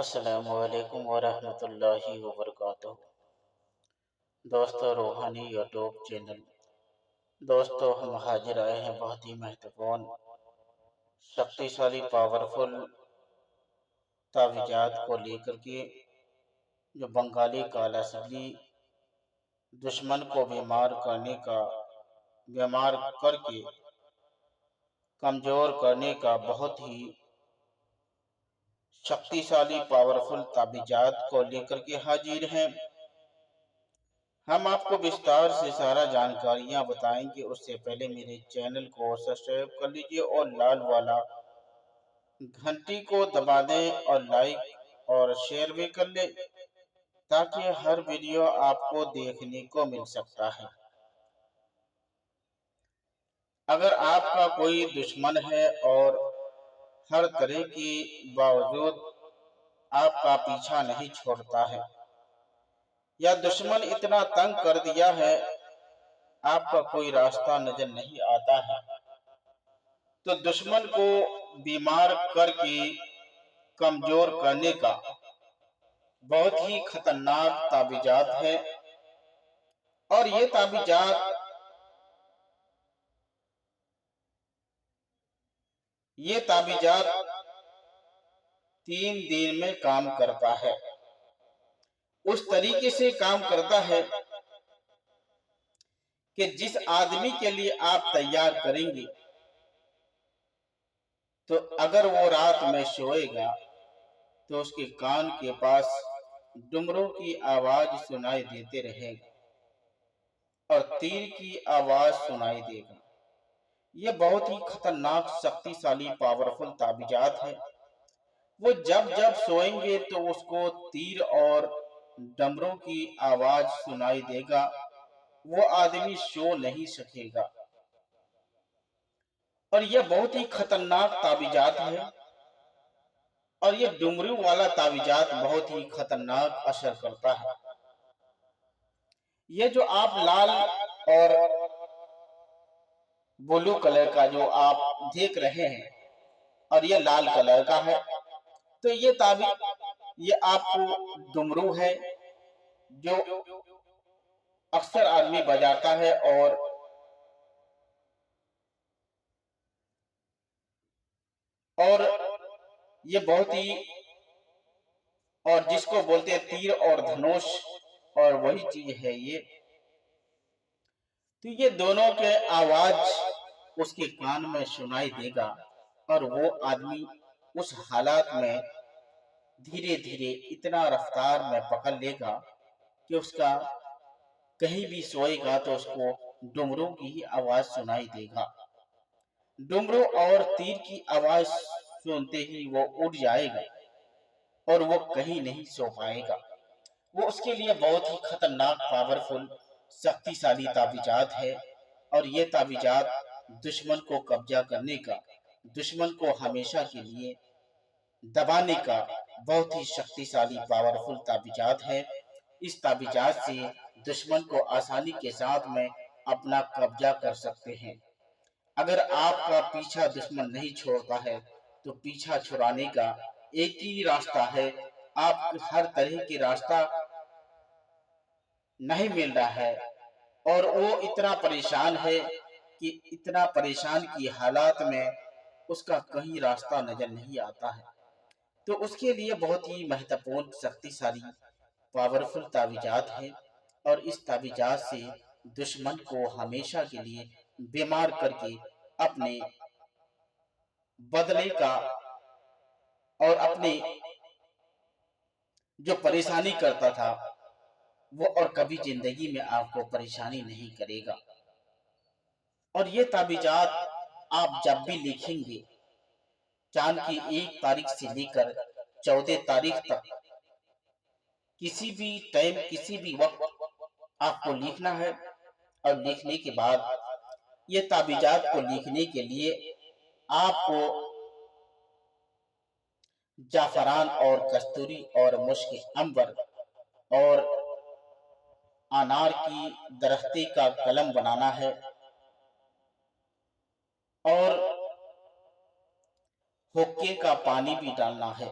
السلام علیکم ورحمۃ اللہ وبرکاتہ۔ دوستو روحانی یوٹیوب چینل، دوستو ہم حاضر آئے ہیں بہت ہی مہتوپورن شکتیشالی پاورفل تعویذات کو لے کر کے، جو بنگالی کالا سبلی دشمن کو بیمار کر کے کمزور کرنے کا بہت ہی شکتیشالی پاورفل تعویذات کو لے کر کے حاضر ہیں۔ ہم آپ کو بستار سے سارا جانکاریاں بتائیں گے، اس سے پہلے میرے چینل کو سبسکرائب کر لیجئے اور لال والا گھنٹی کو دبا دیں اور لائک اور شیئر بھی کر لیں تاکہ ہر ویڈیو آپ کو دیکھنے کو مل سکتا ہے۔ اگر آپ کا کوئی دشمن ہے اور ہر طرح کے باوجود آپ کا پیچھا نہیں چھوڑتا ہے، یا دشمن اتنا تنگ کر دیا ہے آپ کا کوئی راستہ نظر نہیں آتا ہے، تو دشمن کو بیمار کر کے کمزور کرنے کا بہت ہی خطرناک تعویذات ہے۔ اور یہ تعویذات 3 دن میں کام کرتا ہے۔ اس طریقے سے کام کرتا ہے کہ جس آدمی کے لیے آپ تیار کریں گے، تو اگر وہ رات میں سوئے گا تو اس کے کان کے پاس ڈمروں کی آواز سنائی دیتے رہے گا اور تیر کی آواز سنائی دے گا۔ یہ بہت ہی خطرناک شکتیشالی پاورفل تعویذات ہے۔ وہ جب سوئیں گے تو اس کو تیر اور ڈمروں کی آواز سنائی دے گا، وہ آدمی سو نہیں سکے گا۔ اور یہ بہت ہی خطرناک تعویذات ہے، اور یہ ڈمروں والا تعویذات بہت ہی خطرناک اثر کرتا ہے۔ یہ جو آپ لال اور بلو کلر کا جو آپ دیکھ رہے ہیں، اور یہ لال کلر کا ہے، تو یہ آپ کو ڈمرو ہے جو اکثر آدمی بجاتا ہے، اور یہ بہت ہی، اور جس کو بولتے ہیں تیر اور دھنوش، اور وہی چیز ہے یہ۔ تو یہ دونوں کے آواز اس کے کان میں سنائی دے گا، اور وہ آدمی اس حالات میں دھیرے دھیرے اتنا رفتار میں پکڑ لے گا کہ اس کا کہیں بھی سوئے گا تو اس کو ڈمروں کی ہی آواز سنائی دے گا۔ ڈمروں اور تیر کی آواز سنتے ہی وہ اٹھ جائے گا اور وہ کہیں نہیں سو پائے گا۔ وہ اس کے لیے بہت ہی خطرناک پاورفل شکتیشالی تعویذات ہے، اور یہ تعویذات دشمن کو قبضہ کرنے کا، دشمن کو ہمیشہ کے لیے دبانے کا بہت ہی شکتیشالی پاورفل تعویذات ہے۔ اس تعویذات سے دشمن کو آسانی کے ساتھ میں اپنا قبضہ کر سکتے ہیں۔ اگر آپ کا پیچھا دشمن نہیں چھوڑتا ہے تو پیچھا چھڑانے کا ایک ہی راستہ ہے۔ آپ ہر طرح کی راستہ نہیں مل رہا ہے، اور وہ اتنا پریشان ہے کہ اتنا پریشان کی حالات میں اس کا کہیں راستہ نظر نہیں آتا ہے، تو اس کے لیے بہت ہی مہتوپورن شکتیشالی پاورفل تعویذات ہے۔ اور اس تعویذات سے دشمن کو ہمیشہ کے لیے بیمار کر کے اپنے بدلے کا، اور اپنے جو پریشانی کرتا تھا وہ اور کبھی زندگی میں آپ کو پریشانی نہیں کرے گا۔ اور یہ تعویذات آپ جب بھی لکھیں گے، چاند کی 1 تاریخ سے لے کر 14 تاریخ تک، کسی بھی ٹائم کسی بھی وقت آپ کو لکھنا ہے، اور لکھنے کے بعد یہ تعویذات کو لکھنے کے لیے آپ کو جعفران اور کستوری اور مشک عنبر اور انار کی درختی کا قلم بنانا ہے، اور حقے کا پانی بھی ڈالنا ہے،